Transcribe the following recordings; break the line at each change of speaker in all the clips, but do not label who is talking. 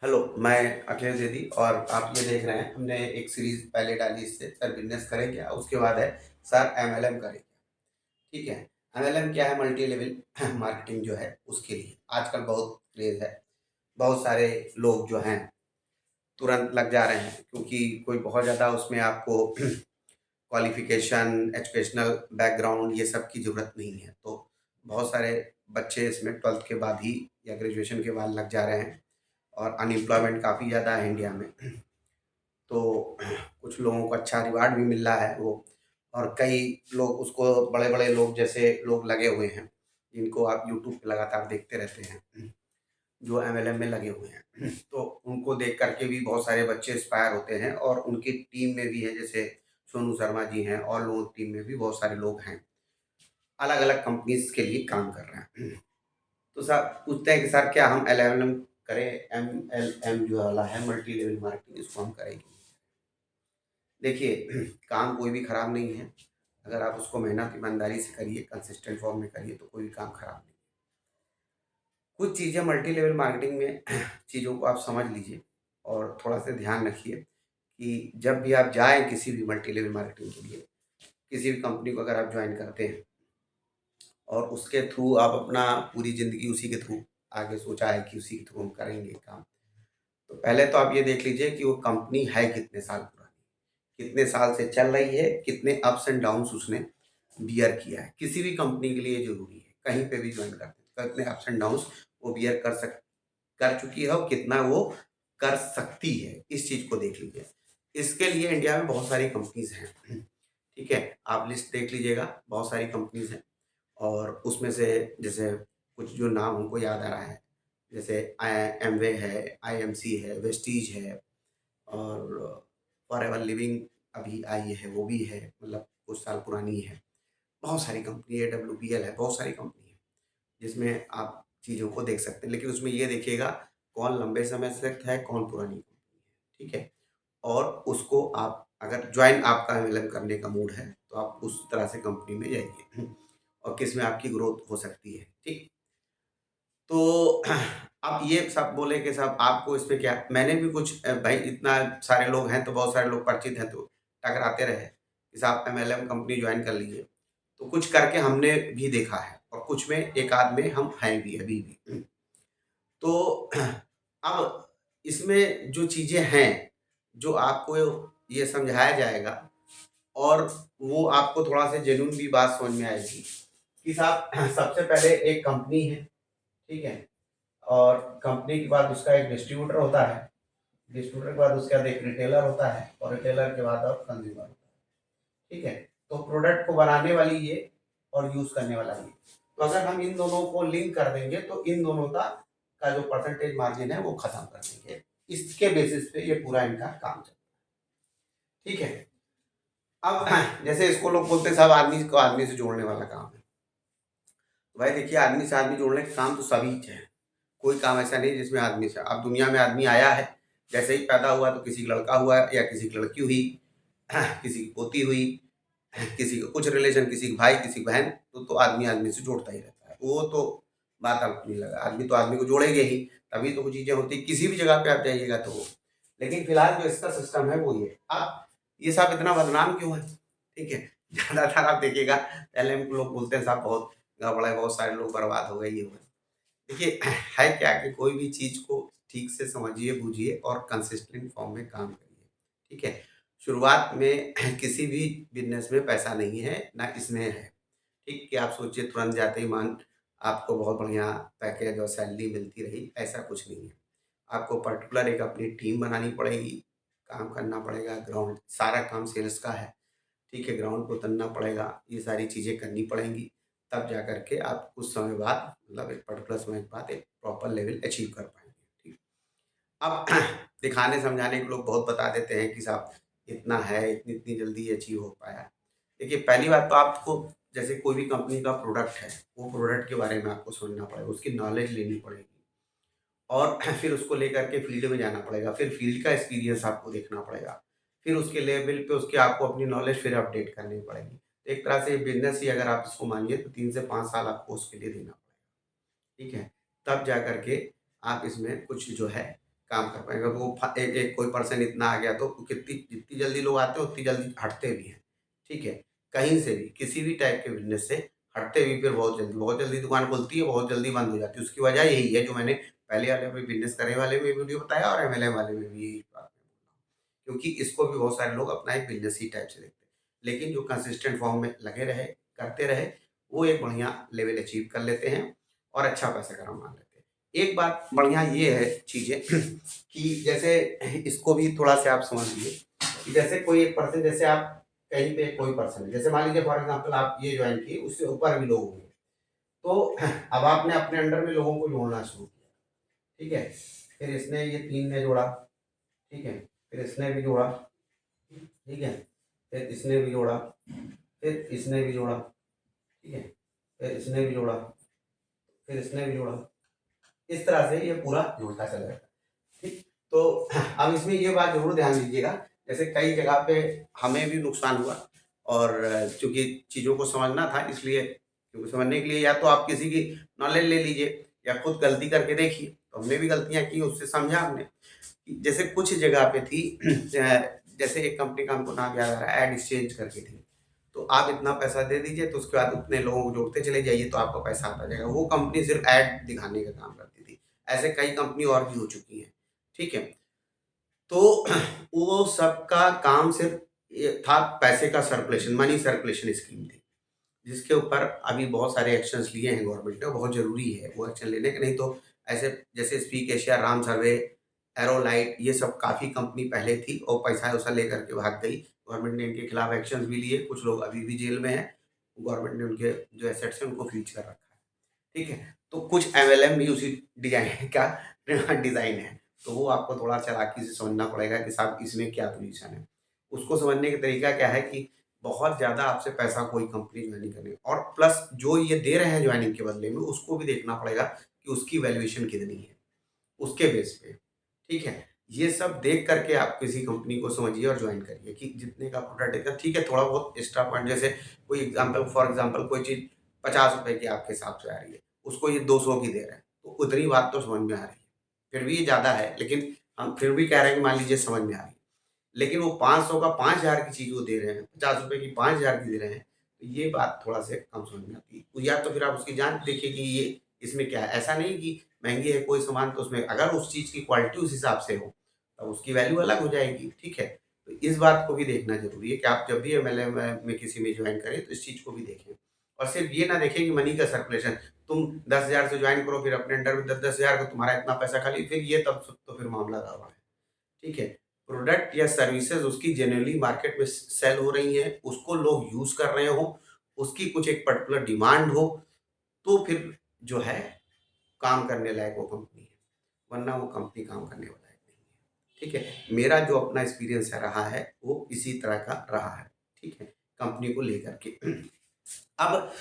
Hello, मैं अखिलेश द्विवेदी और आप ये देख रहे हैं। हमने एक सीरीज़ पहले डाली इससे सर बिज़नेस करें क्या? उसके बाद है सर एमएलएम करें क्या? ठीक है? एमएलएम क्या है? मल्टी लेवल मार्केटिंग जो है उसके लिए आजकल बहुत क्रेज़ है। बहुत सारे लोग जो हैं तुरंत लग जा रहे हैं क्योंकि कोई बहुत ज़्यादा उसमें आपको क्वालिफ़िकेशन, एजुकेशनल बैकग्राउंड ये सब की ज़रूरत नहीं है। तो बहुत सारे बच्चे इसमें 12th के बाद ही या ग्रेजुएशन के बाद लग जा रहे हैं और अनएम्प्लॉयमेंट काफ़ी ज़्यादा है इंडिया में। तो कुछ लोगों को अच्छा रिवार्ड भी मिल रहा है वो, और कई लोग उसको बड़े-बड़े लोग जैसे लोग लगे हुए हैं, जिनको आप यूट्यूब पे लगातार देखते रहते हैं, जो एमएलएम में लगे हुए हैं। तो उनको देख कर के भी बहुत सारे बच्चे इंस्पायर होते हैं और उनकी टीम में भी है, जैसे सोनू शर्मा जी हैं और लोगों की टीम में भी बहुत सारे लोग हैं, अलग-अलग कंपनीज़ के लिए काम कर रहे हैं। तो सर पूछते हैं कि सर क्या हम एलएलएम करें? एमएलएम जो वाला है मल्टी लेवल मार्केटिंग, इसको हम करेंगे। देखिए काम कोई भी खराब नहीं है, अगर आप उसको मेहनत ईमानदारी से करिए, कंसिस्टेंट फॉर्म में करिए तो कोई भी काम खराब नहीं। कुछ चीज़ें मल्टी लेवल मार्केटिंग में चीज़ों को आप समझ लीजिए और थोड़ा-सा ध्यान रखिए कि जब भी आप जाएँ किसी भी मल्टी लेवल मार्केटिंग के लिए, किसी भी कंपनी को अगर आप जॉइन करते हैं और उसके थ्रू आप अपना पूरी ज़िंदगी उसी के थ्रू आगे सोचा है कि उसी के थ्रू हम करेंगे काम। तो पहले तो आप ये देख लीजिए कि वो कंपनी है कितने साल पुरानी, कितने साल से चल रही है, कितने अप्स एंड डाउन्स उसने बियर किया है। किसी भी कंपनी के लिए ये ज़रूरी है, कहीं पे भी जॉइन करते हैं, कितने अप्स एंड डाउन्स वो बियर कर चुकी है और कितना वो कर सकती है, इस चीज़ को देख लीजिए। इसके लिए इंडिया में बहुत सारी कंपनीज़ हैं, ठीक है? आप लिस्ट देख लीजिएगा, बहुत सारी कंपनीज़ हैं और उसमें से जैसे कुछ जो नाम हमको याद आ रहा है, जैसे एमवे है, आईएमसी है, वेस्टीज है और फॉरएवर लिविंग अभी आई है, वो भी है, मतलब कुछ साल पुरानी है। बहुत सारी कंपनी है, डब्ल्यूपीएल है, बहुत सारी कंपनी है, जिसमें आप चीज़ों को देख सकते हैं। लेकिन उसमें ये देखिएगा कौन लंबे समय से है, कौन पुरानी कंपनी है, ठीक है? और उसको आप अगर जॉइन आपका एमएलएम करने का मूड है, तो आप उस तरह से कंपनी में जाइए और किसमें आपकी ग्रोथ हो सकती है, ठीक? तो आप ये सब बोले कि साहब आपको इसमें क्या, मैंने भी कुछ भाई इतना सारे लोग हैं तो बहुत सारे लोग परिचित हैं तो टकराते रहे कि साहब एमएलएम कंपनी ज्वाइन कर लीजिए। तो कुछ करके हमने भी देखा है और कुछ में एक आध में हम हैं भी अभी भी। तो अब इसमें जो चीज़ें हैं, जो आपको ये समझाया जाएगा और वो आपको थोड़ा-सा जेन्युइन भी बात समझ में आएगी कि साहब सबसे पहले एक कंपनी है, ठीक है? और कंपनी के बाद उसका एक डिस्ट्रीब्यूटर होता है, डिस्ट्रीब्यूटर के बाद उसके बाद एक रिटेलर होता है और रिटेलर के बाद अब कंज्यूमर होता है, ठीक है? तो प्रोडक्ट को बनाने वाली ये और यूज़ करने वाला ये। तो अगर हम इन दोनों को लिंक कर देंगे तो इन दोनों का जो परसेंटेज मार्जिन है वो खत्म कर देंगे। इसके बेसिस पे ये पूरा इनका काम चलता है, ठीक है? अब जैसे इसको लोग बोलते हैं साहब आदमी को आदमी से जोड़ने वाला काम है। तो भाई देखिए आदमी से आदमी जोड़ने का काम तो सभी है। कोई काम ऐसा नहीं जिसमें आदमी से, अब दुनिया में आदमी आया है, जैसे ही पैदा हुआ तो किसी का लड़का हुआ या किसी की लड़की हुई, किसी की पोती हुई, किसी का कुछ रिलेशन, किसी की भाई, किसी की बहन, तो आदमी आदमी से जोड़ता ही रहता है। वो तो बात आपको नहीं लगा, आदमी तो आदमी को जोड़ेंगे ही, तभी तो कुछ चीज़ें होती हैं, किसी भी जगह पे आप जाइएगा तो वो। लेकिन फिलहाल जो इसका सिस्टम है वो ये। अब ये सब इतना बदनाम क्यों है? ठीक है? ज़्यादातर आप देखिएगा पहले हमको लोग बोलते हैं साहब बहुत गड़बड़ है, बहुत सारे लोग बर्बाद हो गए, ये हो गए। देखिए है क्या कि कोई भी चीज़ को ठीक से समझिए, बूझिए और कंसिस्टेंट फॉर्म में काम करिए, ठीक है? शुरुआत में किसी भी बिज़नेस में पैसा नहीं है, ना इसमें है, ठीक? कि आप सोचिए तुरंत जाते ही मान आपको बहुत बढ़िया पैकेज और सैलरी मिलती रही, ऐसा कुछ नहीं है। आपको पर्टिकुलर एक अपनी टीम बनानी पड़ेगी, काम करना पड़ेगा, ग्राउंड सारा काम सेल्स का है। ठीक है, ग्राउंड को उतरना पड़ेगा, ये सारी चीज़ें करनी पड़ेंगी, तब जा कर के आप कुछ समय बाद मतलब एक पर्टिकुलर समय के बाद एक प्रॉपर लेवल अचीव कर पाएँगे, ठीक। अब दिखाने समझाने के लोग बहुत बता देते हैं कि साहब इतना है, इतनी-इतनी जल्दी ये अचीव हो पाया। देखिए पहली बात तो आपको जैसे कोई भी कंपनी का प्रोडक्ट है, वो प्रोडक्ट के बारे में आपको समझना पड़ेगा, उसकी नॉलेज लेनी पड़ेगी और फिर उसको लेकर के फील्ड में जाना पड़ेगा, फिर फील्ड का एक्सपीरियंस आपको देखना पड़ेगा। फिर उसके लेवल पे उसके आपको अपनी नॉलेज फिर अपडेट करनी पड़ेगी। तो एक तरह से बिज़नेस ही अगर आप इसको मानिए तो 3 से 5 साल आपको उसके लिए देना पड़ेगा, ठीक है? तब जा कर के आप इसमें कुछ जो है काम कर पाएँगे। अगर वो फ एक एक कोई पर्सन इतना आ गया तो कितनी जितनी जल्दी लोग आते हैं उतनी जल्दी हटते भी हैं, ठीक है? कहीं से भी, किसी भी टाइप के बिज़नेस से हटते भी फिर बहुत जल्दी दुकान खुलती है, बहुत जल्दी बंद हो जाती है। उसकी वजह यही है जो मैंने पहले वाले में बिज़नेस करने वाले में वीडियो बताया और एमएलएम वाले में भी यही बात है। क्योंकि इसको भी बहुत सारे लोग अपना एक बिज़नेस ही टाइप से देखते हैं। लेकिन जो कंसिस्टेंट फॉर्म में लगे रहे, करते रहे, वो एक बढ़िया लेवल अचीव कर लेते हैं और अच्छा पैसा कमा लेते हैं। एक बात बढ़िया ये है चीज़ें कि जैसे इसको भी थोड़ा-सा आप समझ लीजिए कि जैसे कोई एक पर्सन जैसे आप कहीं पे कोई पर्सन है, जैसे मान लीजिए फॉर एग्ज़ाम्पल आप ये जॉइन किए, उससे ऊपर भी लोग होंगे। तो अब आपने अपने अंडर में लोगों को जोड़ना शुरू किया, ठीक है? फिर इसने ये 3 ने जोड़ा, ठीक है? फिर इसने भी जोड़ा, ठीक है? फिर इसने भी जोड़ा, फिर इसने भी जोड़ा, ठीक है? फिर इसने भी जोड़ा, फिर इसने भी जोड़ा। इस तरह से ये पूरा जुड़ता चला जाता है, ठीक? तो अब इसमें ये बात ज़रूर ध्यान दीजिएगा, जैसे कई जगह पे हमें भी नुकसान हुआ और चूँकि चीज़ों को समझना था इसलिए क्योंकि समझने के लिए या तो आप किसी की नॉलेज ले लीजिए या खुद गलती करके देखिए। तो हमने भी गलतियाँ की, उससे समझा हमने। जैसे कुछ जगह पे थी जैसे एक कंपनी का हमको नाम याद आ रहा है, एड एक्सचेंज करके थी। तो आप इतना पैसा दे दीजिए तो उसके बाद उतने लोगों को जोड़ते चले जाइए तो आपका पैसा आता जाएगा। वो कंपनी सिर्फ़ ऐड दिखाने का काम करती थी। ऐसे कई कंपनी और भी हो चुकी हैं, ठीक है? तो वो सबका काम सिर्फ़ ये था पैसे का सर्कुलेशन, मनी सर्कुलेशन स्कीम थी। जिसके ऊपर अभी बहुत सारे एक्शंस लिए हैं गवर्नमेंट ने, बहुत ज़रूरी है वो एक्शन लेने के, नहीं तो ऐसे जैसे स्पीक एशिया, राम सर्वे, एरोलाइट ये सब काफ़ी कंपनी पहले थी और पैसा-वैसा लेकर के भाग गई। गवर्नमेंट ने इनके खिलाफ एक्शंस भी लिए, कुछ लोग अभी भी जेल में हैं। गवर्नमेंट ने उनके जो एसेट्स हैं उनको फ्रीज़ कर रखा है, ठीक है? तो कुछ एमएलएम भी उसी डिज़ाइन का डिज़ाइन है, तो वो आपको थोड़ा चालाकी से समझना पड़ेगा कि साहब इसमें क्या पोज़ीशन है। उसको समझने का तरीका क्या है कि बहुत ज़्यादा आपसे पैसा कोई कंपनी जॉइनिंग करने और प्लस जो ये दे रहे हैं जॉइनिंग के बदले में उसको भी देखना पड़ेगा कि उसकी वैल्यूएशन कितनी है, उसके बेस पे, ठीक है? ये सब देख कर के आप किसी कंपनी को समझिए और जॉइन करिए कि जितने का प्रोडक्ट है ठीक है, थोड़ा बहुत एक्स्ट्रा पॉइंट जैसे कोई एग्ज़ाम्पल फॉर एग्ज़ाम्पल कोई चीज़ ₹50 की आपके हिसाब से आ रही है, उसको ये 200 की दे रहा है, तो उतनी बात तो समझ में आ रही है। फिर भी ये ज़्यादा है, लेकिन हम फिर भी कह रहे हैं कि मान लीजिए समझ में आ रही है। लेकिन वो 500 का 5000 की चीज़ वो दे रहे हैं, ₹50 की 5000 की दे रहे हैं, तो ये बात थोड़ा-सा कम समझ में आती है। तो या तो फिर आप उसकी जाँच देखिए कि ये इसमें क्या है? ऐसा नहीं कि महँगी है कोई सामान तो उसमें अगर उस चीज़ की क्वालिटी उस हिसाब से हो, तब उसकी वैल्यू अलग हो जाएगी, ठीक है? तो इस बात को भी देखना ज़रूरी है कि आप जब भी एमएलएम में किसी में जॉइन करें, तो इस चीज़ को भी देखें। और सिर्फ़ ये ना देखें कि मनी का सर्कुलेशन, तुम 10,000 से जॉइन करो, फिर अपने अंडर में 10-10 हज़ार का तुम्हारा इतना पैसा खाली, फिर ये तब तो फिर मामला गड़बड़ है। ठीक है? प्रोडक्ट या सर्विसेज़ उसकी जेन्युइनली मार्केट में सेल हो रही हैं, उसको लोग यूज़ कर रहे हों, उसकी कुछ एक पर्टिकुलर डिमांड हो, तो फिर जो है काम करने लायक वो कंपनी है, वरना वो कंपनी काम करने वाला है नहीं है। ठीक है? मेरा जो अपना एक्सपीरियंस है रहा है, वो इसी तरह का रहा है। ठीक है? कंपनी को लेकर के। अब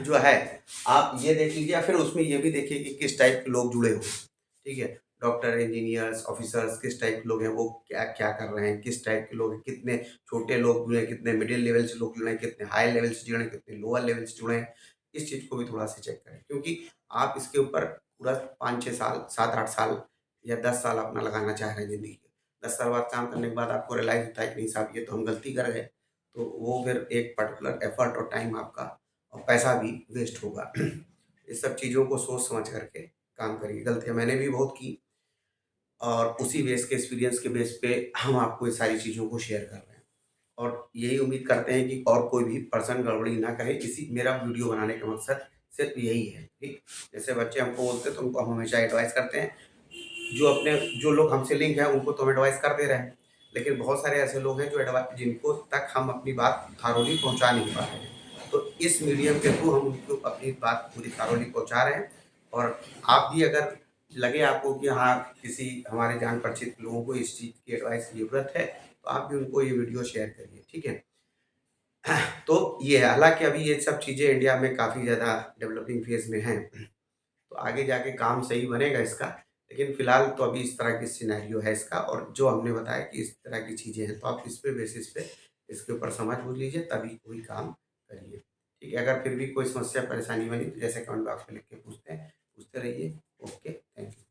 जो है आप ये देख लीजिए या फिर उसमें ये भी देखिए कि किस टाइप के लोग जुड़े हुए हैं, ठीक है? डॉक्टर, इंजीनियर्स, ऑफ़िसर्स किस टाइप के लोग हैं, वो क्या-क्या कर रहे हैं, किस टाइप के लोग हैं, कितने छोटे लोग जुड़े हैं, कितने मिडिल लेवल से लोग जुड़े हैं, कितने हाई लेवल से जुड़े हैं, कितने लोअर लेवल से जुड़े हैं, इस चीज़ को भी थोड़ा-सा चेक करें। क्योंकि आप इसके ऊपर पूरा 5-6 साल, 7-8 साल या 10 साल अपना लगाना चाह रहे हैं ज़िंदगी के। 10 साल बाद काम करने के बाद आपको रियलाइज़ होता है कि नहीं साहब ये तो हम गलती कर गए, तो वो फिर एक पर्टिकुलर एफ़र्ट और टाइम आपका और पैसा भी वेस्ट होगा। इस सब चीज़ों को सोच समझ करके काम करिए। गलतियाँ मैंने भी बहुत की और उसी बेस के एक्सपीरियंस के बेस पे हम आपको ये सारी चीज़ों को शेयर कर रहे हैं। और यही उम्मीद करते हैं कि और कोई भी पर्सन गड़बड़ी ना करे। इसी मेरा वीडियो बनाने का मकसद सिर्फ़ यही है, ठीक? जैसे बच्चे हमको बोलते हैं तो उनको हम हमेशा एडवाइस करते हैं। जो लोग हमसे लिंक हैं उनको तो हम एडवाइस कर दे रहे हैं। लेकिन बहुत सारे ऐसे लोग हैं जो जिनको तक हम अपनी बात थॉरोली पहुँचा नहीं पा रहे हैं। तो इस मीडियम के थ्रू हम उनको अपनी बात पूरी थॉरोली पहुँचा रहे हैं और आप भी अगर लगे आपको कि हाँ, किसी हमारे जान परिचित लोगों को इस चीज़ की एडवाइस की ज़रूरत है, तो आप भी उनको ये वीडियो शेयर करिए, ठीक है? तो ये है, हालाँकि अभी ये सब चीज़ें इंडिया में काफ़ी ज़्यादा डेवलपिंग फ़ेज़ में हैं। तो आगे जाके काम सही बनेगा इसका, लेकिन फ़िलहाल तो अभी इस तरह की सिनेरियो है इसका और जो हमने बताया कि इस तरह की चीज़ें हैं, तो आप इस पे बेसिस पे इसके ऊपर समझ-बूझ लीजिए तभी कोई काम करिए। ठीक है? अगर फिर भी कोई समस्या परेशानी बनी तो जैसे कमेंट बॉक्स में लिख के पूछते रहिए। Okay, thank you.